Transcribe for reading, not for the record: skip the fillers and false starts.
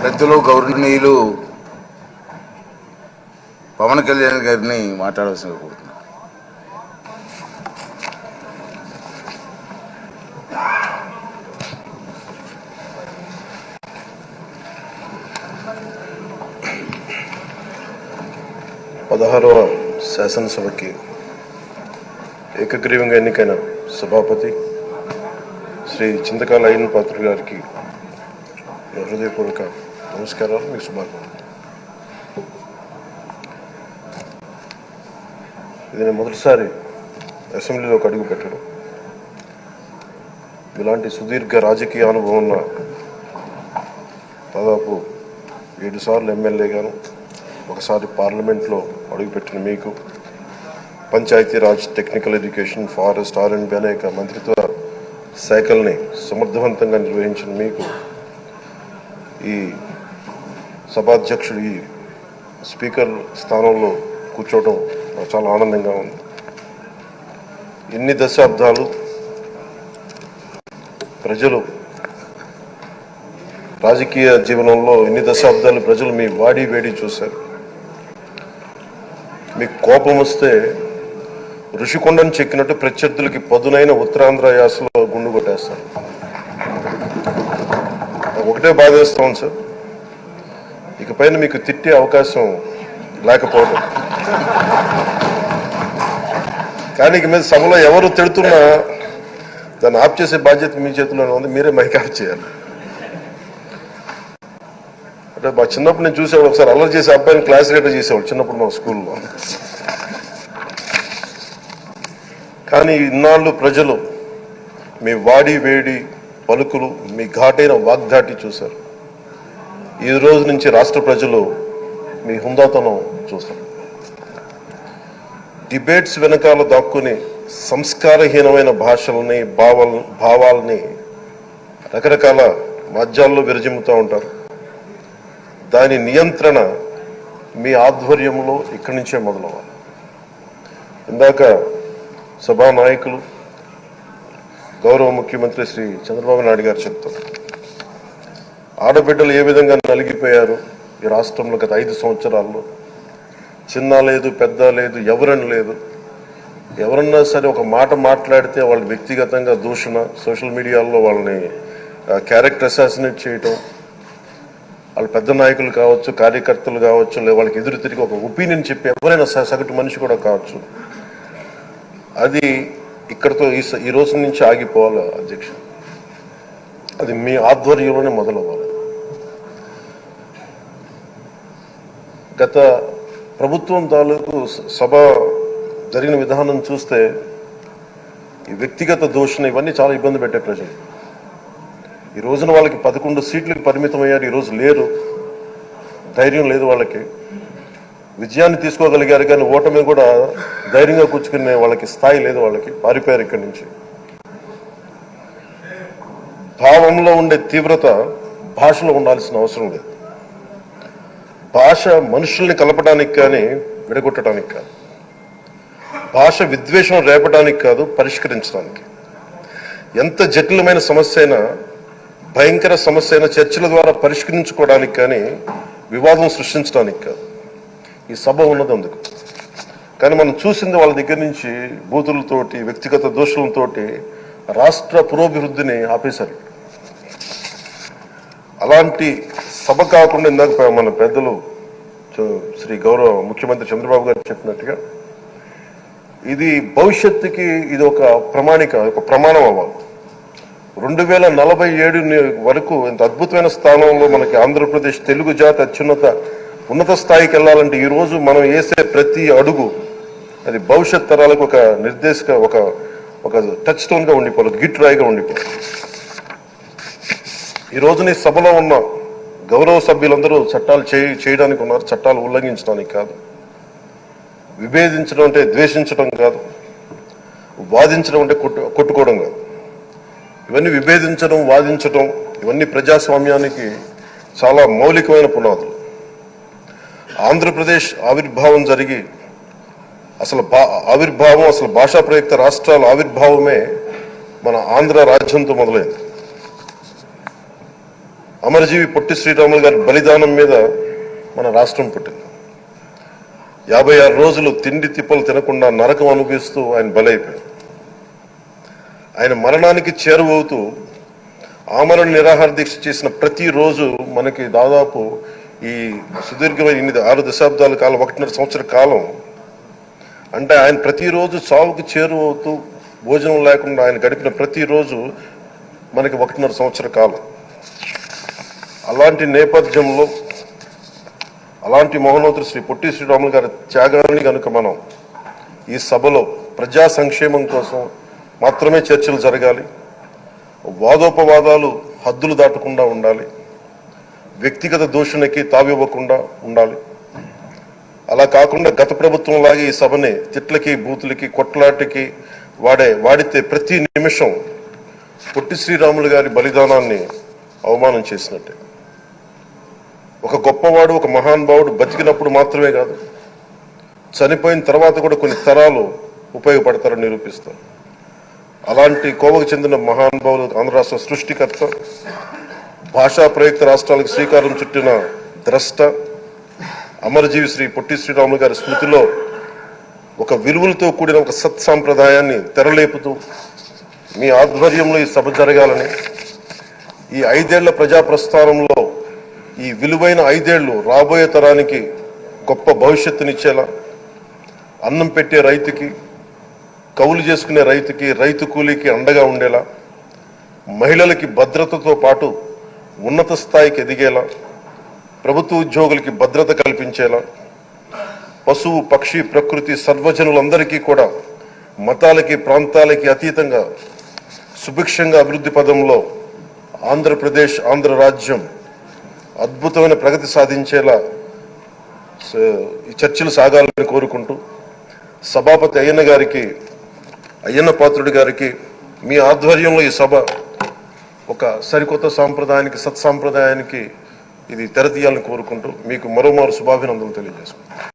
పెద్దలు గౌరవనీయులు పవన్ కళ్యాణ్ గారిని మాట్లాడవలసిందిగా కోరుతున్నాను. పదహారవ శాసనసభకి ఏకగ్రీవంగా ఎన్నికైన సభాపతి శ్రీ చింతకాయల అయ్యన్న పాత్రుడు గారికి హృదయపూర్వక నమస్కారాలు, మీకు శుభాకాంక్షలు. ఇది నేను మొదటిసారి అసెంబ్లీలోకి అడుగు పెట్టడం. ఇలాంటి సుదీర్ఘ రాజకీయ అనుభవం ఉన్న దాదాపు 7 సార్లు ఎమ్మెల్యేగాను, ఒకసారి పార్లమెంట్లో అడుగుపెట్టిన మీకు, Panchayati Raj, technical education, forest, R&B అనేక మంత్రిత్వ శాఖల్ని సమర్థవంతంగా నిర్వహించిన మీకు ఈ సభాధ్యక్షుడు, ఈ స్పీకర్ స్థానంలో కూర్చోవడం నాకు చాలా ఆనందంగా ఉంది. ఇన్ని దశాబ్దాలు ప్రజలు రాజకీయ జీవనంలో ఇన్ని దశాబ్దాలు ప్రజలు మీ వాడి వేడి చూశారు. మీకు కోపం వస్తే ఋషికొండను చెక్కినట్టు ప్రత్యర్థులకి పదునైన ఉత్తరాంధ్ర యాసలో గుండు కొట్టేస్తారు. ఒకటే బాధేస్తాం సార్, ఇకపైన మీకు తిట్టే అవకాశం లేకపోవడం. కానీ ఇక మీద సభలో ఎవరు తిడుతున్నా దాన్ని ఆఫ్ చేసే బాధ్యత మీ చేతిలోనే ఉంది. మీరే మైక్ ఆఫ్ చేయాలి. అంటే మా చిన్నప్పుడు నేను చూసేవాడు, ఒకసారి అల్లరి చేసే అబ్బాయిని క్లాస్ లీడర్ చేసేవాడు చిన్నప్పుడు మా స్కూల్లో. కానీ ఇన్నాళ్ళు ప్రజలు మీ వాడి వేడి పలుకులు, మీ ఘాటైన వాగ్దాటి చూశారు. ఈ రోజు నుంచి రాష్ట్ర ప్రజలు మీ హుందాతనం చూస్తారు. డిబేట్స్ వెనకాల దాక్కుని సంస్కారహీనమైన భాషల్ని, భావాల్ని రకరకాల మాధ్యాల్లో విరజిమ్ముతూ ఉంటారు. దాని నియంత్రణ మీ ఆధ్వర్యంలో ఇక్కడి నుంచే మొదలవ్వాలి. ఇందాక సభా నాయకులు, గౌరవ ముఖ్యమంత్రి శ్రీ చంద్రబాబు నాయుడు గారు చెప్తారు, ఆడబిడ్డలు ఏ విధంగా నలిగిపోయారు ఈ రాష్ట్రంలో గత 5 సంవత్సరాల్లో. చిన్న లేదు, పెద్ద లేదు, ఎవరని లేదు. ఎవరన్నా సరే ఒక మాట మాట్లాడితే వాళ్ళు వ్యక్తిగతంగా దూషణ, సోషల్ మీడియాలో వాళ్ళని క్యారెక్టర్ అసాసినేట్ చేయటం, వాళ్ళు పెద్ద నాయకులు కావచ్చు, కార్యకర్తలు కావచ్చు, లేదా వాళ్ళకి ఎదురు తిరిగి ఒక ఒపీనియన్ చెప్పి ఎవరైనా సగటు మనిషి కూడా కావచ్చు, అది ఇక్కడితో ఈ రోజు నుంచి ఆగిపోవాలి అధ్యక్ష. అది మీ ఆధ్వర్యంలోనే మొదలవ్వాలి. గత ప్రభుత్వం తాలూకు సభ జరిగిన విధానం చూస్తే ఈ వ్యక్తిగత దూషణ ఇవన్నీ చాలా ఇబ్బంది పెట్టే ప్రజలు. ఈ రోజున వాళ్ళకి 11 సీట్లకు పరిమితం అయ్యారు, ఈరోజు లేరు, ధైర్యం లేదు వాళ్ళకి. విజయాన్ని తీసుకోగలిగారు కానీ ఓటమి కూడా ధైర్యంగా కూర్చుకునే వాళ్ళకి స్థాయి లేదు, వాళ్ళకి పారిపోయారు ఇక్కడి నుంచి. భావంలో ఉండే తీవ్రత భాషలో ఉండాల్సిన అవసరం లేదు. భాష మనుషుల్ని కలపడానికి కానీ విడగొట్టడానికి కాదు. భాష విద్వేషం రేపడానికి కాదు, పరిష్కరించడానికి. ఎంత జటిలమైన సమస్య అయినా, భయంకర సమస్య అయినా చర్చల ద్వారా పరిష్కరించుకోవడానికి కానీ వివాదం సృష్టించడానికి కాదు. ఈ సభ ఉన్నది అందుకు. కానీ మనం చూసింది వాళ్ళ దగ్గర నుంచి బూతులతోటి, వ్యక్తిగత దోషులతోటి రాష్ట్ర పురోభివృద్ధిని ఆపేశారు. అలాంటి సభ కాకుండా ఇందాక మన పెద్దలు శ్రీ గౌరవ ముఖ్యమంత్రి చంద్రబాబు గారు చెప్పినట్టుగా ఇది భవిష్యత్తుకి ఇది ఒక ప్రమాణిక, ఒక ప్రమాణం అవ్వాలి. 2047 వరకు ఇంత అద్భుతమైన స్థానంలో మనకి ఆంధ్రప్రదేశ్ తెలుగు జాతి ఉన్నత స్థాయికి వెళ్ళాలంటే ఈ రోజు మనం వేసే ప్రతి అడుగు అది భవిష్యత్ తరాలకు ఒక నిర్దేశక, ఒక టచ్ స్టోన్ గా ఉండిపోవాలి, గిట్ రాయిగా ఉండిపోవాలి. ఈ రోజున సభలో ఉన్న గౌరవ సభ్యులందరూ చట్టాలు చేయడానికి ఉన్నారు, చట్టాలు ఉల్లంఘించడానికి కాదు. విభేదించడం అంటే ద్వేషించడం కాదు, వాదించడం అంటే కొట్టుకోవడం కాదు. ఇవన్నీ విభేదించడం, వాదించడం ఇవన్నీ ప్రజాస్వామ్యానికి చాలా మౌలికమైన పునాదులు. ఆంధ్రప్రదేశ్ ఆవిర్భావం జరిగి అసలు భాషా ప్రయుక్త రాష్ట్రాల ఆవిర్భావమే మన ఆంధ్ర రాజ్యంతో మొదలైంది. అమరజీవి పొట్టి శ్రీరాములు గారి బలిదానం మీద మన రాష్ట్రం పుట్టింది. 56 రోజులు తిండి తిప్పలు తినకుండా నరకం అనుభవిస్తూ ఆయన బలైపోయారు. ఆయన మరణానికి చేరువవుతూ ఆమరణ నిరాహార దీక్ష చేసిన ప్రతిరోజు మనకి దాదాపు ఈ సుదీర్ఘమైన 6 దశాబ్దాల కాలం, 1.5 సంవత్సర కాలం, అంటే ఆయన ప్రతిరోజు చావుకి చేరువవుతూ భోజనం లేకుండా ఆయన గడిపిన ప్రతిరోజు మనకి 1.5 సంవత్సర కాలం. అలాంటి నేపథ్యంలో అలాంటి మహోన్నతుడు శ్రీ పొట్టి శ్రీరాములు గారి త్యాగాన్ని కనుక మనం ఈ సభలో ప్రజా సంక్షేమం కోసం మాత్రమే చర్చలు జరగాలి, వాదోపవాదాలు హద్దులు దాటకుండా ఉండాలి, వ్యక్తిగత దూషణకి తావివ్వకుండా ఉండాలి. అలా కాకుండా గత ప్రభుత్వం లాగే ఈ సభని తిట్లకి, బూతులకి, కొట్లాటకి వాడితే ప్రతి నిమిషం పొట్టి శ్రీరాములు గారి బలిదానాన్ని అవమానం చేసినట్టే. ఒక గొప్పవాడు, ఒక మహానుభావుడు బతికినప్పుడు మాత్రమే కాదు, చనిపోయిన తర్వాత కూడా కొన్ని తరాలు ఉపయోగపడతారని నిరూపిస్తారు. అలాంటి కోవకు చెందిన మహానుభావులు ఆంధ్ర రాష్ట్ర సృష్టికర్త, భాషా ప్రయుక్త రాష్ట్రాలకు శ్రీకారం చుట్టిన ద్రష్ట, అమరజీవి శ్రీ పొట్టి శ్రీరాములు గారి స్మృతిలో ఒక విలువలతో కూడిన ఒక సత్సాంప్రదాయాన్ని తెరలేపుతూ మీ ఆధ్వర్యంలో ఈ సభ జరగాలని, ఈ 5 ఏళ్ల ప్రజా ప్రస్థానంలో ఈ విలువైన 5 ఏళ్లు రాబోయే తరానికి గొప్ప భవిష్యత్తునిచ్చేలా, అన్నం పెట్టే రైతుకి, కౌలు చేసుకునే రైతుకి, రైతు కూలీకి అండగా ఉండేలా, మహిళలకి భద్రతతో పాటు ఉన్నత స్థాయికి ఎదిగేలా, ప్రభుత్వ ఉద్యోగులకి భద్రత కల్పించేలా, పశువు పక్షి ప్రకృతి సర్వజనులందరికీ కూడా మతాలకి ప్రాంతాలకి అతీతంగా సుభిక్షంగా అభివృద్ధి పదంలో ఆంధ్రప్రదేశ్, ఆంధ్ర రాజ్యం అద్భుతమైన ప్రగతి సాధించేలా ఈ చర్చలు సాగాలని కోరుకుంటూ, సభాపతి అయ్యన్న పాత్రుడి గారికి మీ ఆధ్వర్యంలో ఈ సభ ఒక సరికొత్త సాంప్రదాయానికి, సత్సాంప్రదాయానికి ఇది తెరతీయాలని కోరుకుంటూ మీకు మరోమారు శుభాభినందనలు తెలియజేసుకుంటాను.